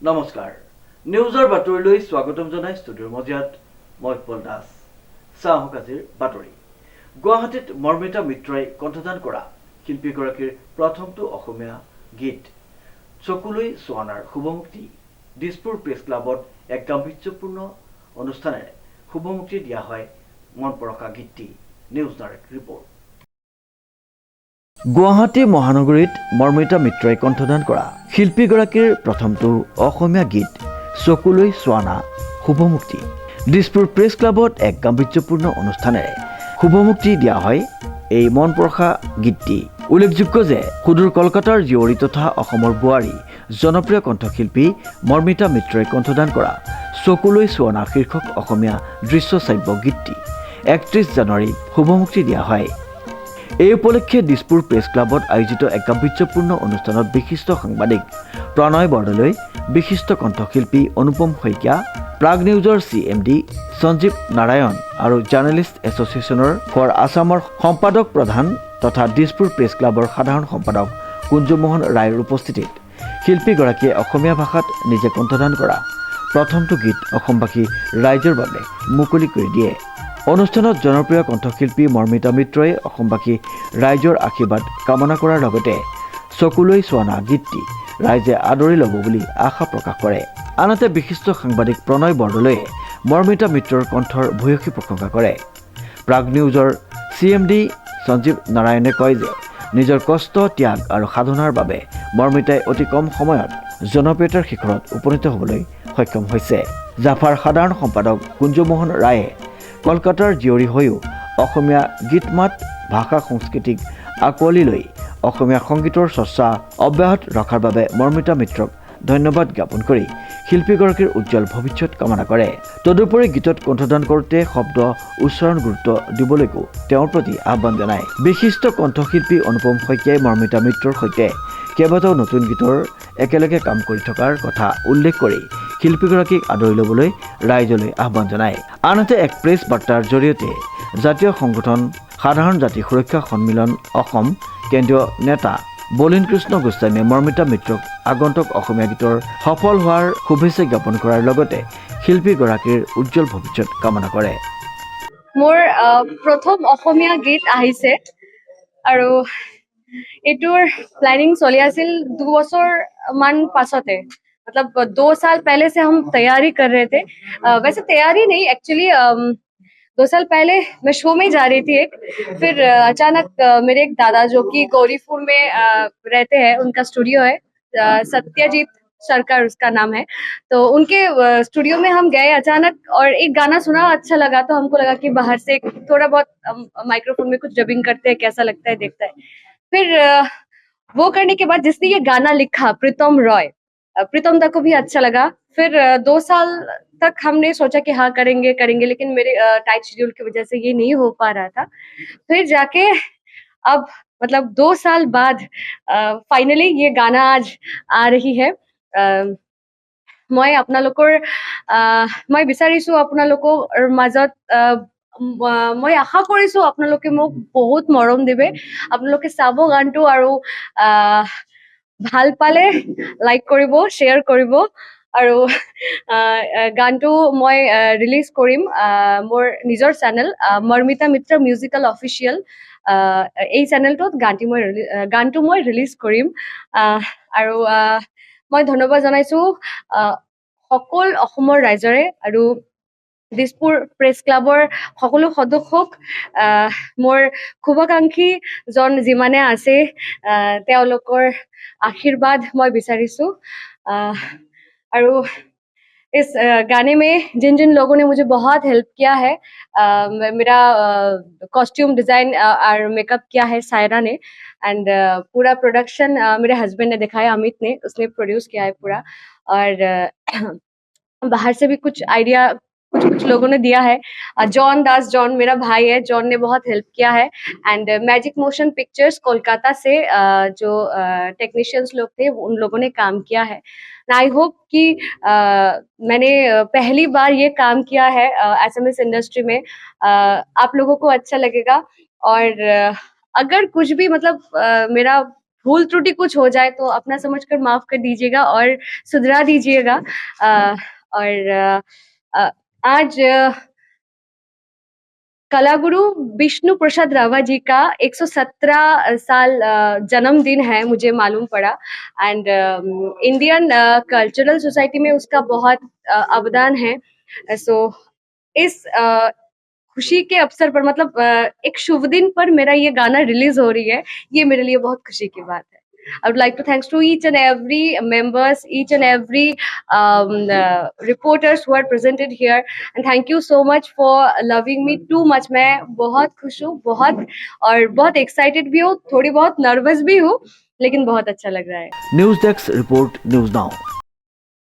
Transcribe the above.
নমস্কাৰ নিউজৰ বাতৰিলৈ স্বাগতম জনাই ষ্টুডিঅ'ৰ মজিয়াত মই উৎপল দাস। চাওক আজিৰ বাতৰি। গুৱাহাটীত মৰ্মিতা মিত্ৰই কণ্ঠদান কৰা শিল্পীগৰাকীৰ প্ৰথমটো অসমীয়া গীত চকুলৈ চোৱানাৰ শুভমুক্তি দিছপুৰ প্ৰেছ ক্লাবত এক গাম্ভীৰ্যপূৰ্ণ অনুষ্ঠানেৰে শুভমুক্তি দিয়া হয় মন পৰশা গীতটি। News direct report. গুৱাহাটী মহানগৰীত মৰ্মিতা মিত্ৰই কণ্ঠদান কৰা শিল্পীগৰাকীৰ প্ৰথমটো অসমীয়া গীত চকুলৈ চোৱানা শুভমুক্তি দিছপুৰ প্ৰেছ ক্লাবত এক গাম্ভীৰ্যপূৰ্ণ অনুষ্ঠানেৰে শুভমুক্তি দিয়া হয় এই মন পৰশা গীতটি। উল্লেখযোগ্য যে সুদূৰ কলকাতাৰ জীয়ৰী তথা অসমৰ বোৱাৰী জনপ্ৰিয় কণ্ঠশিল্পী মৰ্মিতা মিত্ৰই কণ্ঠদান কৰা চকুলৈ চোৱানা শীৰ্ষক অসমীয়া দৃশ্যশ্ৰাব্য গীতটি ৩১ জানুৱাৰীত শুভমুক্তি দিয়া হয়। এই উপলক্ষে দিছপুৰ প্ৰেছ ক্লাবত আয়োজিত এক গাম্ভীৰ্যপূৰ্ণ অনুষ্ঠানত বিশিষ্ট সাংবাদিক প্ৰণয় বৰদলৈ, বিশিষ্ট কণ্ঠশিল্পী অনুপম শইকীয়া, প্ৰাগ নিউজৰ CMD সঞ্জীৱ নাৰায়ণ আৰু জাৰ্নেলিষ্ট এছ'চিয়েশ্যনৰ ফৰ আছামৰ সম্পাদক প্ৰধান তথা দিছপুৰ প্ৰেছ ক্লাবৰ সাধাৰণ সম্পাদক কুঞ্জমোহন ৰায়ৰ উপস্থিতিত শিল্পীগৰাকীয়ে অসমীয়া ভাষাত নিজে কণ্ঠদান কৰা প্ৰথমটো গীত অসমবাসী ৰাইজৰ বাবে মুকলি কৰি দিয়ে। অনুষ্ঠানত জনপ্ৰিয় কণ্ঠশিল্পী মৰ্মিতা মিত্ৰই অসমবাসী ৰাইজৰ আশীৰ্বাদ কামনা কৰাৰ লগতে চকুলৈ চোৱানা গীতটি ৰাইজে আদৰি ল'ব বুলি আশা প্ৰকাশ কৰে। আনহাতে বিশিষ্ট সাংবাদিক প্ৰণয় বৰদলৈয়ে মৰ্মিতা মিত্ৰৰ কণ্ঠৰ ভূয়সী প্ৰশংসা কৰে। প্ৰাগ নিউজৰ CMD সঞ্জীৱ নাৰায়ণে কয় যে নিজৰ কষ্ট, ত্যাগ আৰু সাধনাৰ বাবে মৰ্মিতাই অতি কম সময়ত জনপ্ৰিয়তাৰ শিখৰত উপনীত হ'বলৈ সক্ষম হৈছে। জাফাৰ সাধাৰণ সম্পাদক কুঞ্জমোহন ৰায়ে কলকাতাৰ জীয়ৰী হৈও অসমীয়া গীত মাত ভাষা সংস্কৃতিক আঁকোৱালি লৈ অসমীয়া সংগীতৰ চৰ্চা অব্যাহত ৰখাৰ বাবে মৰ্মিতা মিত্ৰক ধন্যবাদ জ্ঞাপন কৰি শিল্পীগৰাকীৰ উজ্জ্বল ভৱিষ্যত কামনা কৰে। তদুপৰি গীতত কণ্ঠদান কৰোঁতে শব্দ উচ্চাৰণ গুৰুত্ব দিবলৈকো তেওঁৰ প্ৰতি আহ্বান জনায়। বিশিষ্ট কণ্ঠশিল্পী অনুপম শইকীয়াই মৰ্মিতা মিত্ৰৰ সৈতে কেইবাটাও নতুন গীতৰ একেলগে কাম কৰি থকাৰ কথা উল্লেখ কৰি শিল্পীগৰাকীক আদৰি ল'বলৈ ৰাইজলৈ আহ্বান জনায়। আনহাতে এক প্ৰেছ বাৰ্তাৰ জৰিয়তে জাতীয় সংগঠন সাধাৰণ জাতি সুৰক্ষা সন্মিলন অসম কেন্দ্ৰীয় নেতা বলীন কৃষ্ণ গোস্বামীয়ে মৰ্মিতা মিত্ৰক আগন্তুক অসমীয়া গীতৰ সফল হোৱাৰ শুভেচ্ছা জ্ঞাপন কৰাৰ লগতে শিল্পীগৰাকীৰ উজ্জ্বল ভৱিষ্যত কামনা কৰে। মোৰ প্ৰথম অসমীয়া গীত আহিছে আৰু এইটোৰ প্लानिंग चली আছিল 2 বছৰ মান পাছতে। मतलब 2 साल पहले से हम तैयारी कर रहे थे। वैसे तैयारी नहीं, एक्चुअली 2 साल पहले मैं शो में जा रही थी एक, फिर अचानक मेरे एक दादा जो कि गौरीपुर में रहते हैं, उनका स्टूडियो है, सत्यजीत सरकार उसका नाम है, तो उनके स्टूडियो में हम गए अचानक और एक गाना सुना, अच्छा लगा, तो हमको लगा कि बाहर से थोड़ा बहुत माइक्रोफोन में कुछ डबिंग करते हैं, कैसा लगता है देखता है। फिर वो करने के बाद जिसने ये गाना लिखा प्रीतम रॉय, प्रीतम दा को भी अच्छा लगा। फिर 2 साल तक हमने सोचा कि हाँ करेंगे करेंगे, लेकिन मेरे टाइट शेड्यूल की वजह से ये नहीं हो पा रहा था। फिर जाके अब मतलब 2 साल बाद फाइनली ये गाना आज आ रही है। মই আপোনালোকৰ মই বিচাৰিছো আপোনালোকৰ মাজত মই আশা কৰিছো আপোনালোকে মোক বহুত মৰম দিবে, আপোনালোকে চাব গানটো আৰু ভাল পালে লাইক কৰিব, শ্বেয়াৰ কৰিব আৰু গানটো মই ৰিলিজ কৰিম মোৰ নিজৰ চেনেল মৰ্মিতা মিত্ৰ মিউজিকেল অফিচিয়েল, এই চেনেলটোত গানটো মই ৰিলিজ কৰিম। আৰু মই ধন্যবাদ জনাইছো সকল অসমৰ ৰাইজৰে আৰু দিছপুৰ প্ৰেছ ক্লাবৰ সকলো সদস্যক। মোৰ শুভাকাংক্ষী জন যিমানে আছে তেওঁলোকৰ आशीर्वाद मैं विचारिसु। और इस गाने में जिन जिन लोगों ने मुझे बहुत हेल्प किया है, मेरा कॉस्ट्यूम डिजाइन और मेकअप किया है सायरा ने, एंड पूरा प्रोडक्शन मेरे हस्बैंड ने दिखाया, अमित ने, उसने प्रोड्यूस किया है पूरा। और बाहर से भी कुछ आइडिया कुछ लोगों ने दिया है। जॉन मेरा भाई है, जॉन ने बहुत हेल्प किया है। And magic motion pictures Kolkata से जो टेक्नीशियंस लोग थे उन लोगों ने काम किया है। आई होप कि मैंने पहली बार ये काम किया है SMS इंडस्ट्री में, आप लोगों को अच्छा लगेगा। और अगर कुछ भी मतलब मेरा भूल त्रुटि कुछ हो जाए तो अपना समझकर माफ कर दीजिएगा और सुधरा दीजिएगा। और आज कलागुरु विष्णु प्रसाद राभा जी का 117 साल जन्मदिन है, मुझे मालूम पड़ा। एंड इंडियन कल्चरल सोसाइटी में उसका बहुत अवदान है। सो इस खुशी के अवसर पर, मतलब एक शुभ दिन पर मेरा ये गाना रिलीज हो रही है, ये मेरे लिए बहुत खुशी की बात है। I would like to thanks to each and every members, each and every reporters who are presented here, and thank you so much for loving me too much. मैं बहुत खुश हूँ, बहुत, और बहुत excited भी हूँ, थोड़ी बहुत nervous भी हूँ, लेकिन बहुत अच्छा लग रहा है। News desk report, news now.